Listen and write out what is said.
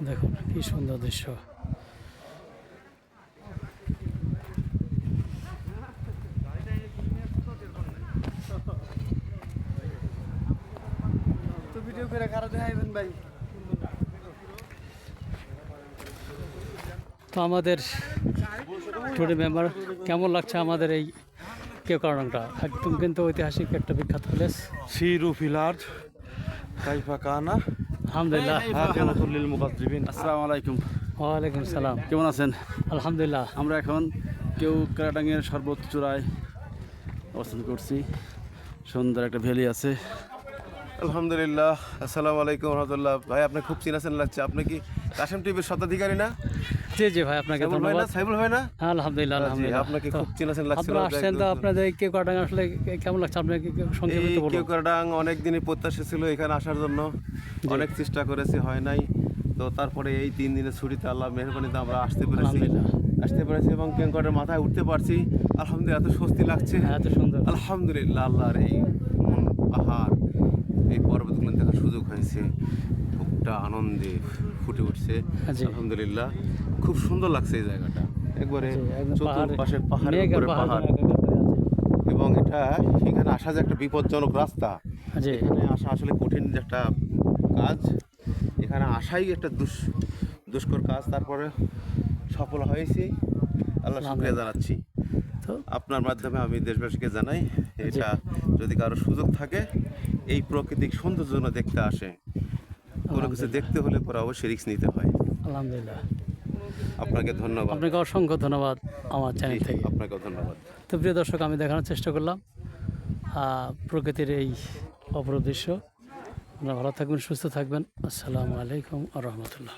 দেখুন কি সুন্দর দৃশ্য। তো ভিডিও করে খারাপ দেখাইবেন ভাই। তো আমাদের স্টুডেন্ট মেম্বার কেমন লাগছে আমাদের এই কেওক্রাডাংটা? একদম কিন্তু ঐতিহাসিক একটা বিখ্যাত প্লেস। সিরু ফিলার কাইফা কানা আলহামদুলিল্লাহ। হাকিমাতুল মুকাদ্দিবিন। আসসালামু আলাইকুম। ওয়ালাইকুম সালাম। কেমন আছেন? আলহামদুলিল্লাহ। আমরা এখন কেওক্রাডাংয়ের সর্বোচ্চ চূড়ায় অবস্থান করছি। সুন্দর একটা ভ্যালি আছে। আলহামদুলিল্লাহ। আসসালামু আলাইকুম রহমতুল্লাহ। ভাই আপনি খুব চিনাচেন লাগছে। আপনি কি কাশেম টিভির স্বত্বাধিকারী না? জি জি ভাই, আপনাকে সাইবুল ভাই না? ধন্যবাদ। সাইবুল ভাই না? আলহামদুলিল্লাহ জি, আলহামদুলিল্লাহ। আপনাকে তো খুব চিনাচেন লাগছিল। আপনারা আসছেন, তো আপনাদের কেওক্রাডাং আসলে কেমন লাগছে আপনাকে সংক্ষেপে এই তো বলুন। কেওক্রাডাং অনেক দিনই প্রত্যাশা ছিল এখানে আসার জন্য। অনেক চেষ্টা করেছি, হয় নাই। তো তারপরে এই 3 দিনের ছুটিতে আল্লাহ মেহরবানিতে আমরা আসতে পেরেছি এবং কেওক্রাডার মাথায় উঠতে পারছি। আলহামদুলিল্লাহ, এত স্বস্তি লাগছে। হ্যাঁ, এত সুন্দর। আলহামদুলিল্লাহ, আল্লাহর এই পাহাড়, এই পর্বতগুলো দেখার সুযোগ হয়েছে। বুকটা আনন্দে ফুটে উঠছে। জি। আলহামদুলিল্লাহ, খুব সুন্দর লাগছে এই জায়গাটা। একবারে জি, একদম চতুর্পাশে পাহাড়ের মেঘ আর উপরে পাহাড়, এবং এটা এখানে আসা যে একটা বিপজ্জনক রাস্তা। জি। এখানে আসা আসলে কঠিন যে একটা কাজ। এখানে আসাই একটা দুষ্কর কাজ। তারপরে সফল হয়েছি, আল্লাহ শুকরিয়া জানাচ্ছি। তো আপনার মাধ্যমে আমি দেশবাসীকে জানাই, এটা যদি কারো সুযোগ থাকে এই প্রাকৃতিক সৌন্দর্য যেন দেখতে আসে। কোনো কিছু দেখতে হলে পরে অবশ্যই রিস্ক নিতে হয়। আলহামদুলিল্লাহ। আপনাকে ধন্যবাদ। আপনাকে অসংখ্য ধন্যবাদ আমার চ্যানেল থেকে। আপনাকেও ধন্যবাদ। তো প্রিয় দর্শক, আমি দেখানোর চেষ্টা করলাম প্রকৃতির এই অপরূপ দৃশ্য। আপনারা ভালো থাকবেন, সুস্থ থাকবেন। আসসালামু আলাইকুম ওয়া রাহমাতুল্লাহ।